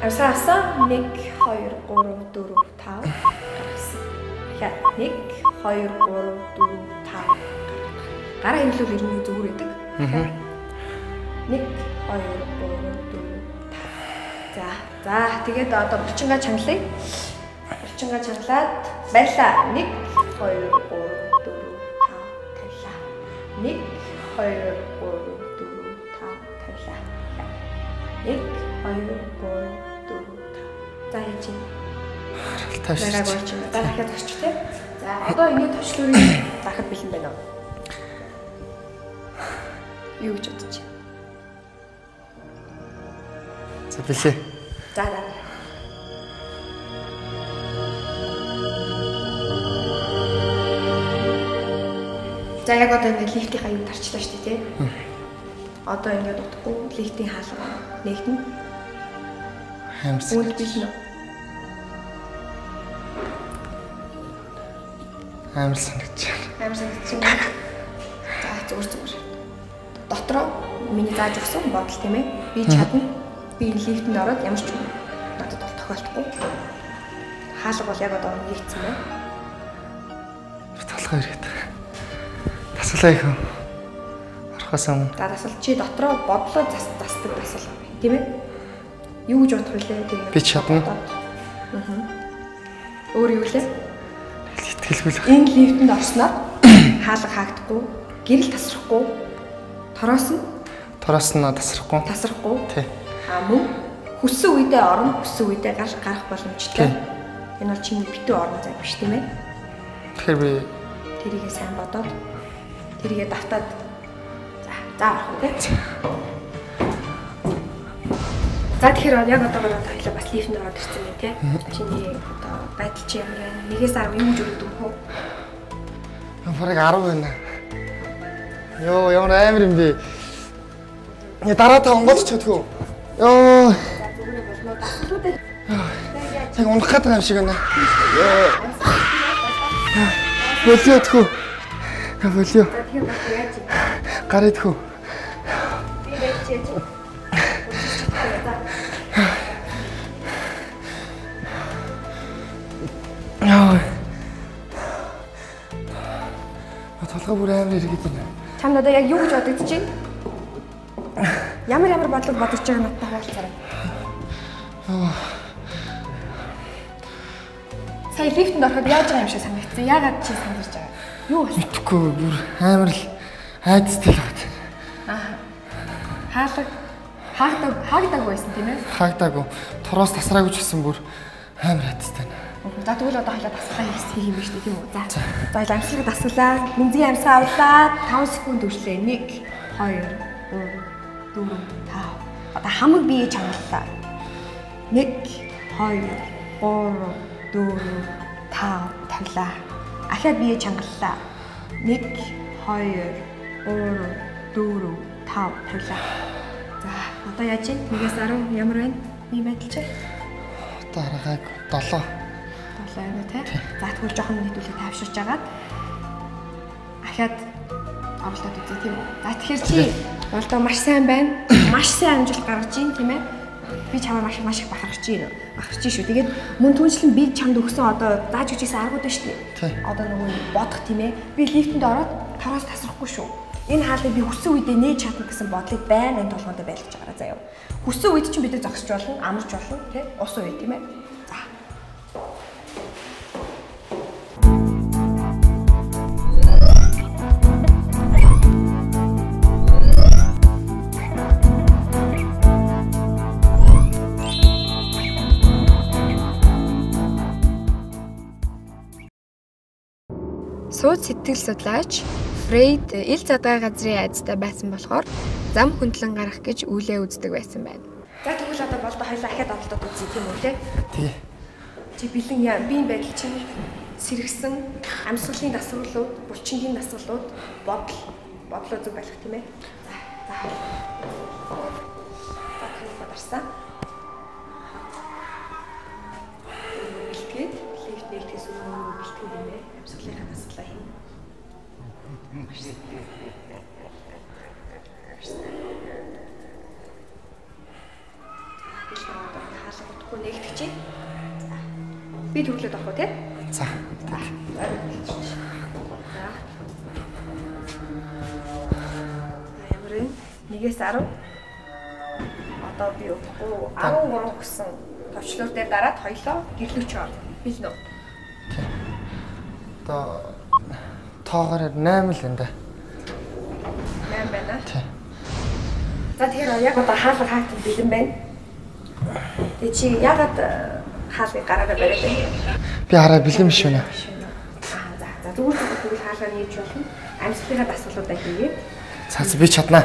Хамсаасан 1 2 3 4 5 гаргасан. Тэгэхээр 1 2 3 4 5 гараа хэмлүүл ирнэ зүгээр байдаг. 1 2 3 4 5. За тэгээд одоо булчингаа чангалъя. Булчингаа чангалаад баярлаа. 1 2 3 4 5 тавилаа. 1 2 3 4 5 тавилаа. 1 2 3 4 5. За яа чи. Харалтайш. Дахиад очч тээ. За одоо энэ төвчлөрийг дахиад бэлэн байна уу? Юу гэж бодож байна? За бэлээ. За. За яг одоо ингээд лифтийн хаяг тарчлаа шүү дээ тий. Одоо ингээд утгагүй лифтийн хаалга нэгтэн. Хамс. Үнд бэлэн үү? Амар санагдаж байна. Амар санагдаж байна. За зүгээр. Дотроо миний зааж өгсөн бодол тийм ээ. Би чадна. Би лифтэнд ороод ямар ч юм надад бол тохиолдохгүй. Хаалга бол яг одоо нэгдсэн байна. Талхаа ирэхэд. Тасалаа их. Орхоос өмнө. За тасал чи дотроо бодлоо засдаг тасал тийм ээ. Юу гэж бодох вүлээ тэгээд би чадна. Өөр юу лээ? Итгэлгүй. Энэ лифтэнд орсноор хаалга хаагдахгүй, гэрэл тасрахгүй, тороос нь тасрахгүй. Тий. Мөн хүссэн үедээ орно, хүссэн үедээ гарах боломжтой. Энэ бол чиний битүү орно зай биш тийм ээ. Тэгэхээр би тэрийгээ сайн бодоод тэрийгээ давтаад за орох үү тий. За тэгэхээр яг одоогоор хоёлаа бас лифтэнд ороод ирсэн юм тий. Чиний одоо байдал чи ямар вэ? Нэгээс 10 юу гэж өгдөг вэ? Бараг 10 байна. Йоо ямар амар юм бэ? Дараа та онгоц чадгүй. Йоо. Яг унах гэдэг юм шиг байна. Болио тхүү. Болио. Гарыг тхүү. Би байж. Яа. Толгой бүр амар иргэд байна. Чамд одоо яг юу гэж бодож чинь? Ямар бодлого бодож байгаа надад хаалцаарай. Сая лифтэнд ороход яаж байгаа юм шиг санагдсан. Яагаад чи сандарч байгаа? Юу вэ? Мэдхгүй бүр амар л айдастай л байна. Хаагдаг байсан тийм ээ? Хаагдаг. Тороос тасраагүй ч гэсэн бүр амар айдастай байна. За тэгвэл одоо халаа тасалгаа хийх юм биш тийм үү? За. За амсгалыг тасалаа. Бензин амсгаа авлаа. 5 секунд үргэлжлээ. 1 2 3 4 5. Одоо хамаг бие чангаллаа. 1 2 3 4 5 тавилаа. Ахаад бие чангаллаа. 1 2 3 4 5 тавилаа. За одоо яаж вэ? 1-ээс 10 ямар байна? Би байдал чи? Одоо аргааг 7. Байна тий. За тэгвэл жоохон нийтүүлэг тавьширч агаад ахаад оролдоод үзье тийм үү. За тэгэхээр чи болдоо маш сайн байна. Маш сайн амжилт гаргаж ийн тийм ээ. Би чамаа маш их бахархаж ийн. Бахархаж шүү. Тэгээд мөн түншлэн би чамд өгсөн одоо зааж үжигсэн аргууд байна шүү дээ. Одоо нөгөө бодох тийм ээ. Би лифтэнд ороод тороос тасрахгүй шүү. Энэ хаалгыг би хүссэн үедээ нээж чадна гэсэн бодлыг байна энэ толгойд байлгаж байгаараа заяа. Хүссэн үед чинь бид нар зогсож болно, амарч болно тий. Ус уу тийм ээ. За. Сууд сэтгэл судлаач Фрейд ил задгай газрын айдастай байсан болохоор зам хөндлөн гарах гэж үйлээ үздэг байсан байна. За тэгвэл одоо болдоо хоёлаа ахаад оролдоод үзье тийм үү те? Тий. Чи бэлэн биеийн байдал чинь сэргсэн амьсгалын дасгалууд, булчингийн дасгалууд, бодлоо зүг байлгах тийм ээ. За. Батарсан. Бэлтгээд лифт нэгтгэс өмнө бэлтгэх юм ээ. Амьсгалын дасгалаа хийн. хаалга утгагүй нэгтгэж чинь. Би төрлөөд авах уу тий? За. За. Ямар вэ? 1-ээс 10. Одоо би өгөхгүй 13 гэсэн товчлуур дээр дараад хоёлоо гэрлүүч ор. Бил нөө. Одоо тоогоор 8 л энэ. 8 байна. Тий. За тэгэхээр яг одоо хаалга хаалт бэлэн байна. Тэгээ чи ягаад хаалгыг гараараа бариад байна? Би хараа бэлэн биш байна. За зүгээр хаалгаа нээж болно. Амьсгалынхаа асуулуудаа хийгээд. Цаац би чаднаа.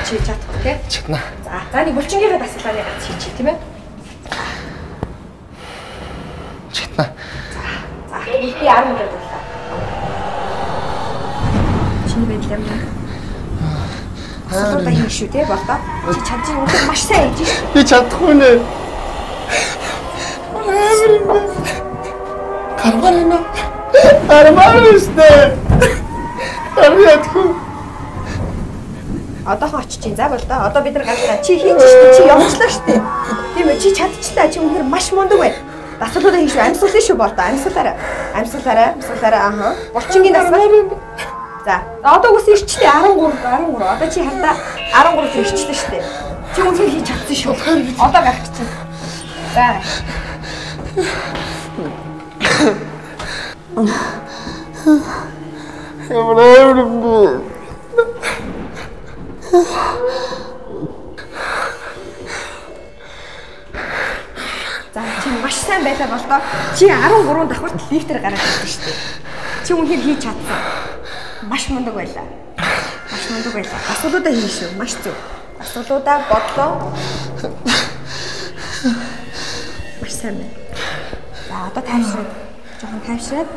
Чи чадах тий? Чаднаа. За нэг булчингийнхаа асуултыг гац хийчих тийм ээ. Чаднаа. За би 10 минут боллоо. Чиний байдал юм байна. Асуултаа хийх шүү тий болдоо. Чи чадчих юм маш сайн хийж шүү. Би чадахгүй нэ. Карварина. Армаристэ. Армиатку. Одоохон очиж чинь за болдоо. Одоо бид нар галаа. Чи хийж шүү. Чи явчлаа шүү. Тийм ээ чи чадчихлаа. Чи үнэхээр маш мундаг байна. Асуултаа хийш шүү. Амьсгалын шүү болдоо. Амьсгалаараа. Ааха. Булчингийн асуулт. За одоо үс ирчтэй 13. Одоо чи хардаа 13 ирчлээ шүү дээ. Чи үнэхээр хийж чадсан шүү. Одоо гарах чинь. За. За чи маш сайн байлаа болдоо. Чи 13 давхарт лифтээр гараад ирсэн шүү дээ. Чи үнэхээр хийж чадсан. Маш мундаг байлаа. Асуулуудаа хийн шүү. Маш зөв. Асуулуудаа бодлоо. Маш сайн байна. За одоо тайвшраад. Жохон тайвшраад.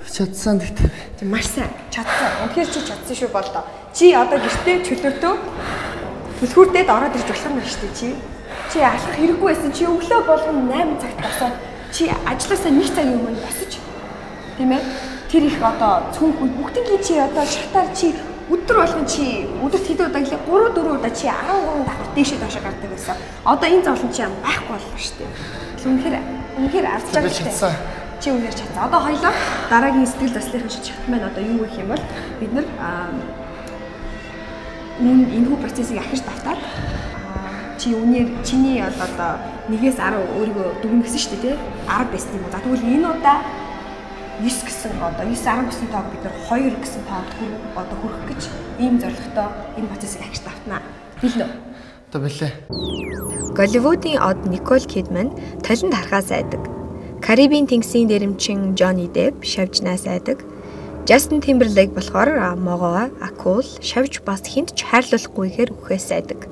Чадсан гэхдээ. Чи маш сайн. Чадсан. Үнэхээр чи чадсан шүү болдоо. Чи одоо гэртээ чөлөөтөө төлхүүрдээд ороод ирж болох юм байна шүү дээ чи. Чи алхах хэрэггүй байсан. Чи өглөө болгон 8 цагт босоод чи ажилласаа 1 цагийн өмнө босож тийм ээ тэр их одоо цүнх бүгднийг чи одоо шатаар чи өдөр болгон чи өдөрт хэд удаа гэлээ 3-4 удаа чи 13 давхар дээшээ доошоо гардаг байсан. Одоо энэ зовлон чи юм байхгүй боллоо шүү дээ. Үнэхээр ардчаа гэдэг. Чи үнээр чадсан. Одоо хоёлоо дараагийн сэтгэл заслихын шатхт маань одоо юу гэх юм бол бид нар энэхүү процессыг ахиж давтаад чи үнээр чиний одоо 1-ээс 10 өөрийгөө дүгнэ гэсэн шүү дээ тий 10 байсан юм уу. За тэгвэл энэ удаа 9 гэсэн одоо 9-10 гэсэн тоог бид нар 2 гэсэн тоог одоо хүрэх гэж ийм зорилготой энэ процессыг ахиж давтнаа. Билнэ үү? Одоо билээ. Голливуудын од Николь Кидман талент харахаас айдаг. Карибын тэнгисийн дэрэмчин Джонни Депп шавжнаас айдаг. Justin Timberlake болохоор могоо, акул, шавж бас хинт ч хайрлуулахгүйгээр үхээс айдаг.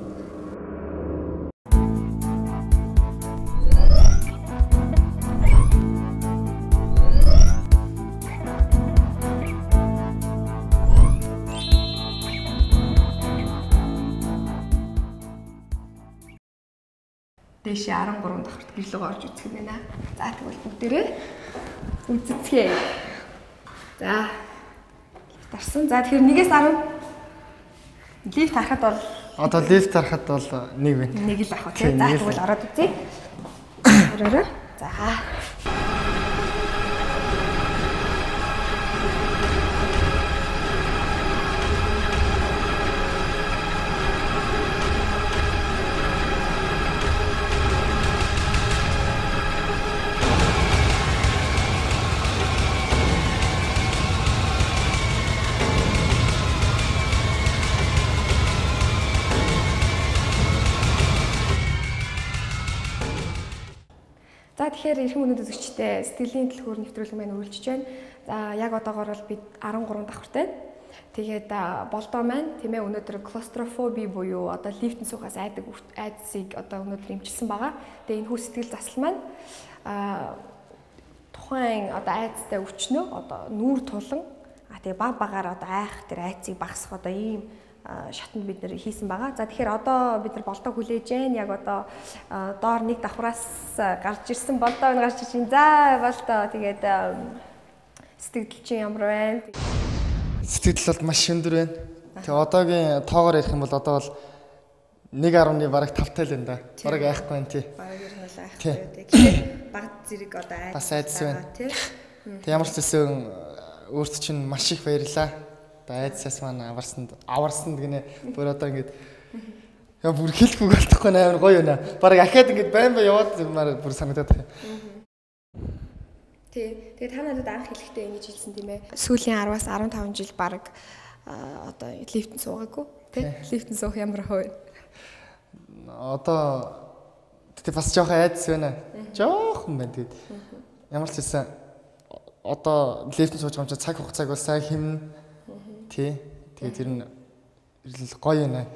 Дэшээ 13 давхарт гэрлөг орж үзэх юм байна. За тэгвэл бүгдээрээ үзэцгээе. За. Тарсан. За тэгэхээр 1-ээс 10 лифт харахад бол одоо лифт харахад бол 1 байна. 1 л авах тийм. За тэгвэл ороод үзье. Ороо. За. За тэгэхээр эрхэм өнөөдөр үзэгчдээ сэтгэлийн төлхөөр нэвтрүүлэг маань үргэлжлэж байна. За яг одоогоор бол бид 13 давхартай. Тэгээд болдоо маань тийм ээ өнөөдөр клаустрофоби буюу одоо лифтэн суухаас айдаг айдсыг одоо өнөөдөр эмчилсэн байгаа. Тэгээд энэ хүү сэтгэл засал маань тухайн одоо айдастай өвчнөө одоо нүүр тулан тэгээд баг багаар одоо айх тэр айцыг багасгах одоо ийм шатнд бид нэр хийсэн байгаа. За тэгэхээр одоо бид нар болдоо хүлээж जैन яг одоо доор нэг давхраас гарч ирсэн болдоо гарч ирсэн. За болдоо тэгээд сэтгэл чинь ямар байна? Сэтгэл бол маш өндөр байна. Тэгээ одоогийн тоогоор ярих юм бол одоо бол 1.1 бараг 5 л байна да. Бараг айхгүй байна тий. Бараг ер нь бол айхгүй тий. Тэгэхээр баг зэрэг одоо айц. Бас айц байна тий. Тэг ямар ч зүйл өөрт чинь маш их баярлаа. Одоо айцаас маань аварсанд гинэ. Бүр одоо ингэж яа бүр хэлэхгүй болтохгүй амар гоё байна. Бараг ахаад ингэж байн яваад юмар бүр санагдаад байна. Тий. Тэгээ та надад анх хэлэхдээ ингэж хэлсэн тийм ээ. Сүүлийн 10-аас 15 жил баг одоо лифтэн суугаагүй тий. Лифтэн суух ямар хөө. Одоо тэг бас жоох айдас байна. Жоохон байна тэгээд ямар ч хэлсэн одоо лифтэн сууж байгаа юм чи цаг хугацааг бол сайн хэмнэ. Тий. Тэгээд тэр нь гоё байна.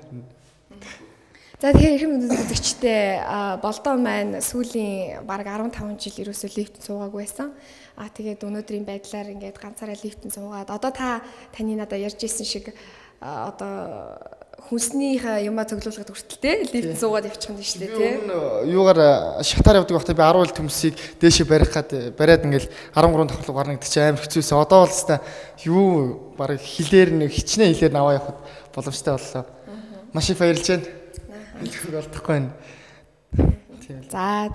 За тэгэхээр их хүмүүс үзэгчтэй болдоо маань сүүлийн бараг 15 жил ерөөсөө лифт суугаагүй байсан. Тэгээд өнөөдрийн байдлаар ингээд ганцаараа лифтэн суугаад одоо таны надад ярьж ирсэн шиг одоо хүнснийхээ юмаа цоглуулахад хүртэлтэй лифт суугаад явчих юм шүү дээ тий. Юугаар шатаар явдаг байхдаа би 10 ил төмсийг дээшээ бариад ингээл 13 давхлаг гарна гэдэг чинь амар хэцүүсэн. Одоо бол хэвээр юу бараг хилээр нэг хичнээн хилээр наваа явахад боломжтой боллоо. Маш их баярлж байна. Хэлэх болтохгүй байна. За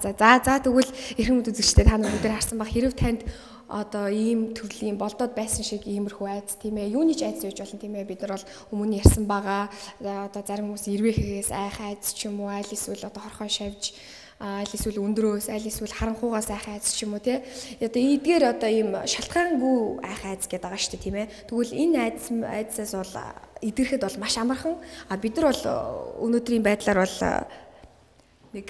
тэгвэл эрхэм үзэгчтэй та нар бүгд харсан баг хэрв танд одоо ийм төрлийн болдоод байсан шиг иймэрхүү айц тийм ээ юуны ч айц үйж болно тийм ээ бид нар бол өмнө ярьсан байгаа одоо зарим хүмүүс ирвэхээс айх айц ч юм уу аль эсвэл одоо хорхоо шавж аль эсвэл өндрөөс аль эсвэл харанхуугаас айх айц ч юм уу тий одоо эдгээр одоо ийм шалтгаангүй айх айц гэдэг байгаа шүү дээ тийм ээ тэгвэл энэ айцаас бол идэрэхэд бол маш амархан бид нар бол өнөөдрийн байдлаар бол нэг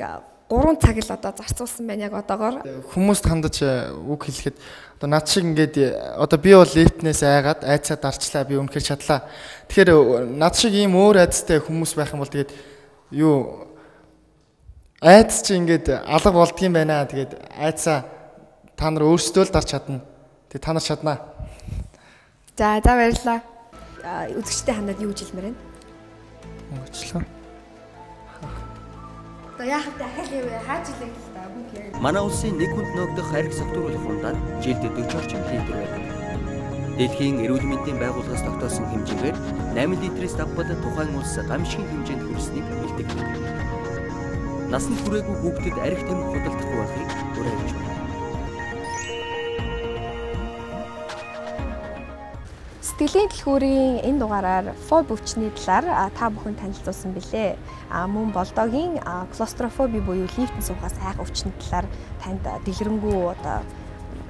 3 цаг л одоо зарцуулсан байна яг одоогоор. Хүмүүст хандаж үг хэлэхэд одоо над шиг ингээд одоо би бол лифтнээс айгаад айцаа дарчлаа би үнэхээр чадлаа. Тэгэхээр над шиг ийм өөр айцтай хүмүүс байх юм бол тэгээд юу айц чи ингээд алга болдгийм байна. Тэгээд айцаа та нар өөрсдөө л дарч чадна. Тэгээд та нар чаднаа. За баярлалаа. Үзэгчтэй хандаад юу гэж хэлмээр байна? Уучлаа. Яахад дахиад яваа хаач илээ л да бүгд яг. Манай улсын нэг хүнд ногдох хайрг согтууруулах хундаад жилд 40 орчим литр байдаг. Дэлхийн эрүүл мэндийн байгууллагаас тогтоосон хэмжээгээр 8 литрээс давбал тухайн улс гамшигын хэмжээнд хүрсэнийг мэддэг. Насанд хүрээгүй хүүхдэд арх тамхи худалдахгүй байхыг уриалж байна. Сэтгэлийн дэлгүүрийн энэ дугаараар фоби өвчний талаар та бүхэн танилцуулсан билээ. Мөн болдоогийн клострофоби буюу лифтэн суухаас айх өвчний талаар танд дэлгэрэнгүй одоо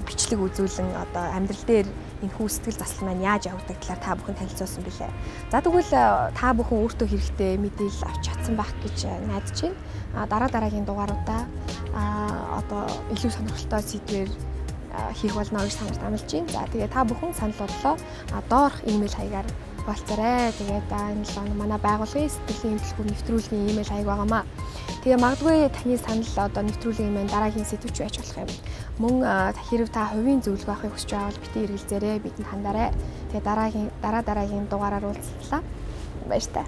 бичлэг үзүүлэн одоо амьдрал дээр энэ хүү сэтгэл засал маань яаж явагддаг талаар та бүхэн танилцуулсан билээ. За тэгвэл та бүхэн өөртөө хэрэгтэй мэдээлэл авч чадсан байх гэж найдаж байна. Дараагийн дугааруудаа одоо илүү сонирхолтой сэдвээр хийх болно гэж санаарч амлаж байна. За тэгээ та бүхэн санал бодлоо доорх имэйл хаягаар хуваалцаарай. Тэгээд энэ л манай байгууллагын сэтгэлийн дэлгүүр нэвтрүүлгийн имэйл хаяг байгаамаа. Тэгээ магадгүй таны санал одоо нэвтрүүлгийн имэйл дараагийн сэдвч байж болох юм. Мөн хэрв та хувийн зөвлөгөө авахыг хүсэж байгаа бол битгий эргэлзээрэй, бидэнд хандаарай. Тэгээ дараагийн дугаараар уулзлаа. Баяр таа.